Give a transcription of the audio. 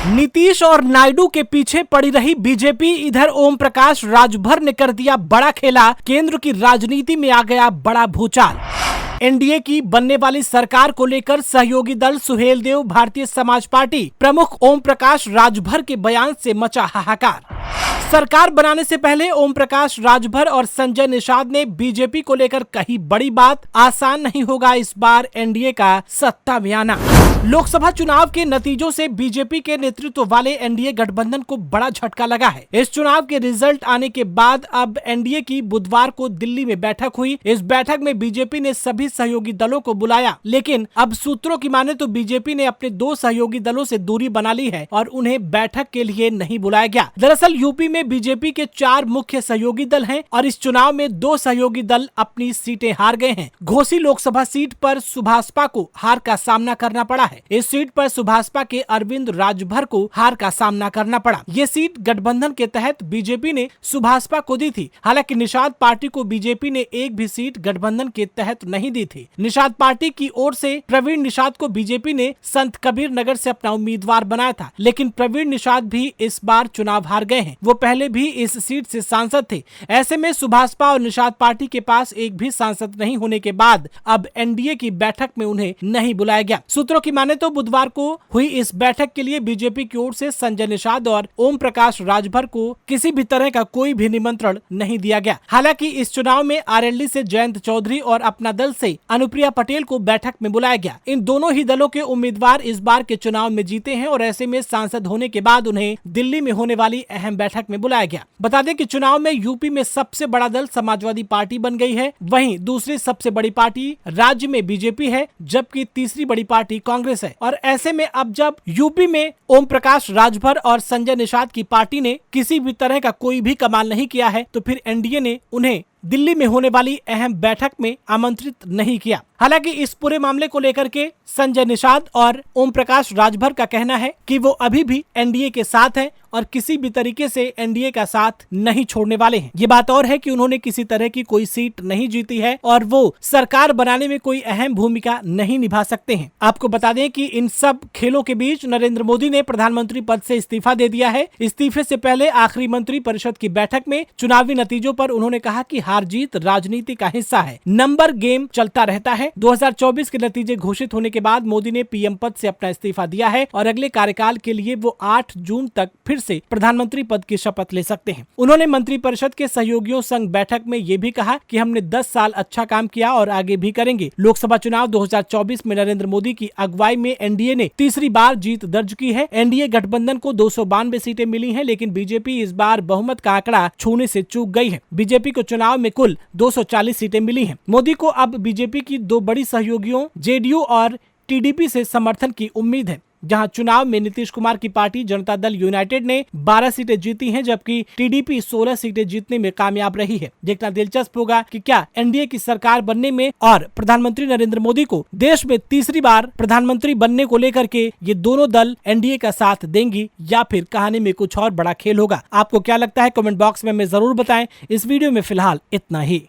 नीतीश और नायडू के पीछे पड़ी रही बीजेपी, इधर ओम प्रकाश राजभर ने कर दिया बड़ा खेला, केंद्र की राजनीति में आ गया बड़ा भूचाल। एनडीए की बनने वाली सरकार को लेकर सहयोगी दल सुहेलदेव भारतीय समाज पार्टी प्रमुख ओम प्रकाश राजभर के बयान से मचा हाहाकार। सरकार बनाने से पहले ओम प्रकाश राजभर और संजय निषाद ने बीजेपी को लेकर कही बड़ी बात, आसान नहीं होगा इस बार एनडीए का सत्ता में आना। लोकसभा चुनाव के नतीजों से बीजेपी के नेतृत्व वाले एनडीए गठबंधन को बड़ा झटका लगा है। इस चुनाव के रिजल्ट आने के बाद अब एनडीए की बुधवार को दिल्ली में बैठक हुई। इस बैठक में बीजेपी ने सभी सहयोगी दलों को बुलाया, लेकिन अब सूत्रों की माने तो बीजेपी ने अपने 2 सहयोगी दलों से दूरी बना ली है और उन्हें बैठक के लिए नहीं बुलाया गया। दरअसल यूपी में बीजेपी के 4 मुख्य सहयोगी दल हैं और इस चुनाव में 2 सहयोगी दल अपनी सीटें हार गए हैं। घोसी लोकसभा सीट पर सुभाषपा को हार का सामना करना पड़ा है। इस सीट पर सुभाषपा के अरविंद राजभर को हार का सामना करना पड़ा। ये सीट गठबंधन के तहत बीजेपी ने सुभाषपा को दी थी। हालांकि निषाद पार्टी को बीजेपी ने एक भी सीट गठबंधन के तहत नहीं दी थी। निषाद पार्टी की ओर से प्रवीण निषाद को बीजेपी ने संत कबीर नगर से अपना उम्मीदवार बनाया था, लेकिन प्रवीण निषाद भी इस बार चुनाव हार गए हैं। वो पहले भी इस सीट से सांसद थे। ऐसे में सुभाषपा और निषाद पार्टी के पास एक भी सांसद नहीं होने के बाद अब एनडीए की बैठक में उन्हें नहीं बुलाया गया। सूत्रों की माने तो बुधवार को हुई इस बैठक के लिए बीजेपी की ओर से संजय निषाद और ओम प्रकाश राजभर को किसी भी तरह का कोई भी निमंत्रण नहीं दिया गया। हालांकि इस चुनाव में आरएलडी से जयंत चौधरी और अपना दल से अनुप्रिया पटेल को बैठक में बुलाया गया। इन दोनों ही दलों के उम्मीदवार इस बार के चुनाव में जीते हैं और ऐसे में सांसद होने के बाद उन्हें दिल्ली में होने वाली अहम बैठक में बुलाया गया। बता दें कि चुनाव में यूपी में सबसे बड़ा दल समाजवादी पार्टी बन गई है, वहीं दूसरी सबसे बड़ी पार्टी राज्य में बीजेपी है, जबकि तीसरी बड़ी पार्टी कांग्रेस है। और ऐसे में अब जब यूपी में ओम प्रकाश राजभर और संजय निषाद की पार्टी ने किसी भी तरह का कोई भी कमाल नहीं किया है, तो फिर एनडीए ने उन्हें दिल्ली में होने वाली अहम बैठक में आमंत्रित नहीं किया। हालांकि इस पूरे मामले को लेकर के संजय निषाद और ओम प्रकाश राजभर का कहना है कि वो अभी भी एनडीए के साथ हैं और किसी भी तरीके से एनडीए का साथ नहीं छोड़ने वाले हैं। ये बात और है कि उन्होंने किसी तरह की कोई सीट नहीं जीती है और वो सरकार बनाने में कोई अहम भूमिका नहीं निभा सकते हैं। आपको बता दें कि इन सब खेलों के बीच नरेंद्र मोदी ने प्रधानमंत्री पद से इस्तीफा दे दिया है। इस्तीफे से पहले आखिरी मंत्री परिषद की बैठक में चुनावी नतीजों पर उन्होंने कहा कि हार जीत राजनीति का हिस्सा है, नंबर गेम चलता रहता है। 2024 के नतीजे घोषित होने के बाद मोदी ने पीएम पद से अपना इस्तीफा दिया है और अगले कार्यकाल के लिए वो 8 जून तक फिर से प्रधानमंत्री पद की शपथ ले सकते हैं। उन्होंने मंत्रिपरिषद के सहयोगियों संग बैठक में ये भी कहा कि हमने 10 साल अच्छा काम किया और आगे भी करेंगे। लोकसभा चुनाव 2024 में नरेंद्र मोदी की अगुवाई में एनडीए ने तीसरी बार जीत दर्ज की है। एनडीए गठबंधन को 292 सीटें मिली हैं, लेकिन बीजेपी इस बार बहुमत का आंकड़ा छूने से चूक गई है। बीजेपी को चुनाव में कुल 240 सीटें मिली हैं। मोदी को अब बीजेपी की 2 बड़ी सहयोगियों जेडीयू और टीडीपी से समर्थन की उम्मीद है। जहां चुनाव में नीतीश कुमार की पार्टी जनता दल यूनाइटेड ने 12 सीटें जीती हैं, जबकि टीडीपी 16 सीटें जीतने में कामयाब रही है। देखना दिलचस्प होगा कि क्या एनडीए की सरकार बनने में और प्रधानमंत्री नरेंद्र मोदी को देश में तीसरी बार प्रधानमंत्री बनने को लेकर के ये दोनों दल एनडीए का साथ देंगी या फिर कहानी में कुछ और बड़ा खेल होगा। आपको क्या लगता है कमेंट बॉक्स में हमें जरूर बताएं। इस वीडियो में फिलहाल इतना ही।